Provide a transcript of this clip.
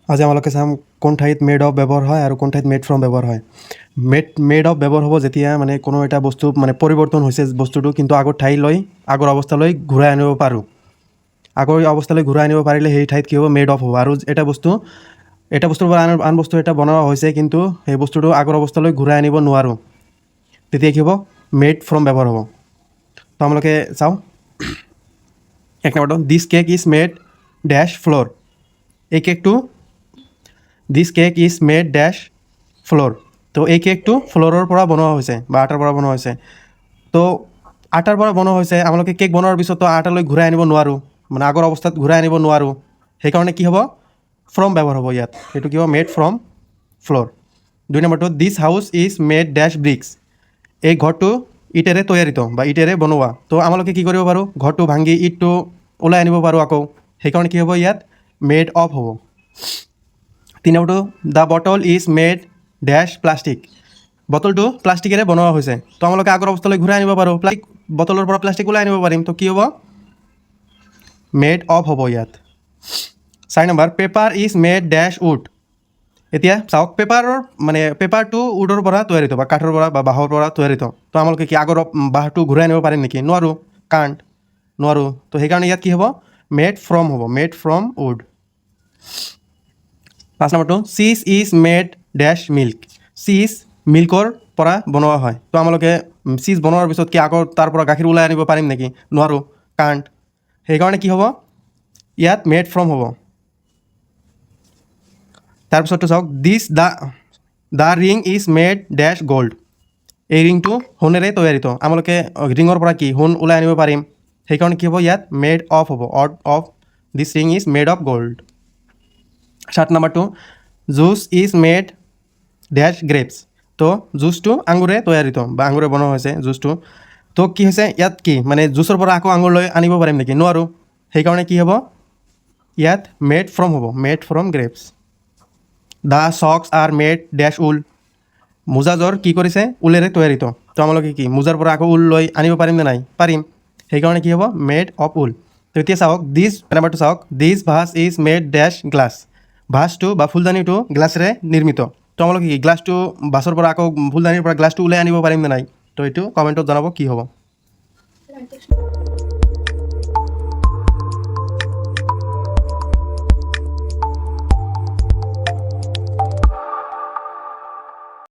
আজি আমালোকে চাম কোন ঠাইত মেড অফ ব্যৱহাৰ হয় আৰু কোন ঠাইত মেড ফ্ৰম ব্যৱহাৰ হয়। মেড অফ ব্যৱহাৰ হ'ব যেতিয়া মানে কোনো এটা বস্তু মানে পৰিৱৰ্তন হৈছে বস্তুটো, কিন্তু আগৰ ঠাইলৈ আগৰ অৱস্থালৈ ঘূৰাই আনিব পাৰোঁ। আগৰ অৱস্থালৈ ঘূৰাই আনিব পাৰিলে সেই ঠাইত কি হ'ব, মেড অফ হ'ব। আৰু এটা বস্তুৰ পৰা আন বস্তু এটা বনোৱা হৈছে, কিন্তু সেই বস্তুটো আগৰ অৱস্থালৈ ঘূৰাই আনিব নোৱাৰোঁ, তেতিয়া কি হ'ব, মেড ফ্ৰম ব্যৱহাৰ হ'ব। তো আমালোকে চাওঁ। এক নম্বৰটো, দিছ কেক ইজ মেড ডেছ ফ্ল'ৰ। এই কেকটো দিছ কেক ইজ মেড ডেছ ফ্ল'ৰ। তো এই কেকটো ফ্ল'ৰৰ পৰা বনোৱা হৈছে বা আটাৰ পৰা বনোৱা হৈছে। তো আটাৰ পৰা বনোৱা হৈছে, আমালোকে কেক বনোৱাৰ পিছতো আটালৈ ঘূৰাই আনিব নোৱাৰোঁ, মানে আগৰ অৱস্থাত ঘূৰাই আনিব নোৱাৰোঁ। সেইকাৰণে কি হ'ব, ফ্ৰম ব্যৱহাৰ হ'ব ইয়াত। সেইটো কি হ'ব, মেড ফ্ৰম ফ্ল'ৰ। 2 নম্বৰটো, দিছ হাউচ ইজ মেড ডেছ ব্ৰিক্স। এই ঘৰটো ইটেৰে তৈয়াৰিত বা ইটেৰে বনোৱা। তো আমালোকে কি কৰিব পাৰোঁ, ঘৰটো ভাঙি ইটটো ওলাই আনিব পাৰোঁ আকৌ। সেইকাৰণে কি হ'ব, ইয়াত মেড অফ হ'ব। 3 নম্বৰটো, দ্য বটল ইজ মেড ডেছ প্লাষ্টিক। বটলটো প্লাষ্টিকেৰে বনোৱা হৈছে। তো আমালোকে আগৰ অৱস্থালৈ ঘূৰাই আনিব পাৰোঁ, বটলৰ পৰা প্লাষ্টিক ওলাই আনিব পাৰিম। তো কি হ'ব, মেড অফ হ'ব ইয়াত। 4 নম্বৰ, পেপাৰ ইজ মেড ডেছ উড। এতিয়া চাওক, পেপাৰটো উডৰ পৰা তৈয়াৰিত বা কাঠৰ পৰা বা বাঁহৰ পৰা তৈয়াৰিত। তো আমালোকে কি আগৰ বাঁহটো ঘূৰাই আনিব পাৰিম নেকি? নোৱাৰোঁ, নোৱাৰোঁ। তো সেইকাৰণে ইয়াত কি হ'ব, মেড ফ্ৰম হ'ব, মেড ফ্ৰম উড। 5 নম্বৰটো, চীজ ইজ মেড ডেছ মিল্ক। চীজ মিল্কৰ পৰা বনোৱা হয়। তো আমালোকে চীজ বনোৱাৰ পিছত কি আগৰ তাৰ পৰা গাখীৰ ওলাই আনিব পাৰিম নেকি? নোৱাৰোঁ, সেইকাৰণে কি হ'ব, ইয়াত মেড ফ্ৰম হ'ব। তাৰপিছতটো চাওক, দ্য ৰিং ইজ মেড ডেছ গ'ল্ড। এই ৰিংটো সোণেৰে তৈয়াৰিত। আমালোকে ৰিঙৰ পৰা কি সোণ ওলাই আনিব পাৰিম। সেইকাৰণে কি হ'ব, ইয়াত মেড অফ হ'ব, of this ring is made of gold. 7 নম্বৰটো, জুচ ইজ মেড ডেছ গ্ৰেপছ। তো জুচটো আঙুৰে তৈয়াৰিত বা আঙুৰে বনোৱা হৈছে জুচটো। তো কি হৈছে, ইয়াত কি মানে জুচৰ পৰা আকৌ আঙুৰ লৈ আনিব পাৰিম নেকি? নোৱাৰোঁ। সেইকাৰণে কি হ'ব, ইয়াত মেড ফ্ৰম হ'ব, made from grapes. The socks are made ডেছ উল। মোজাযোৰ কি কৰিছে, ঊলেৰে তৈয়াৰিত। তো আমালোকে কি মোজাৰ পৰা আকৌ ঊল লৈ আনিব পাৰিম নে নাই? পাৰিম। সেইকাৰণে কি হ'ব, মেড অফ উল। তো এতিয়া চাওক, নাম্বাৰটো চাওক, দিছ ভাজ ইজ মেড ডেছ গ্লাছ। ভাজটো বা ফুলদানিটো গ্লাছেৰে নিৰ্মিত। তো আমালোকে কি গ্লাছটো বাছৰ পৰা আকৌ ফুলদানিৰ পৰা গ্লাছটো ওলাই আনিব পাৰিম নে নাই? তো এইটো কমেণ্টত জনাব কি হ'ব।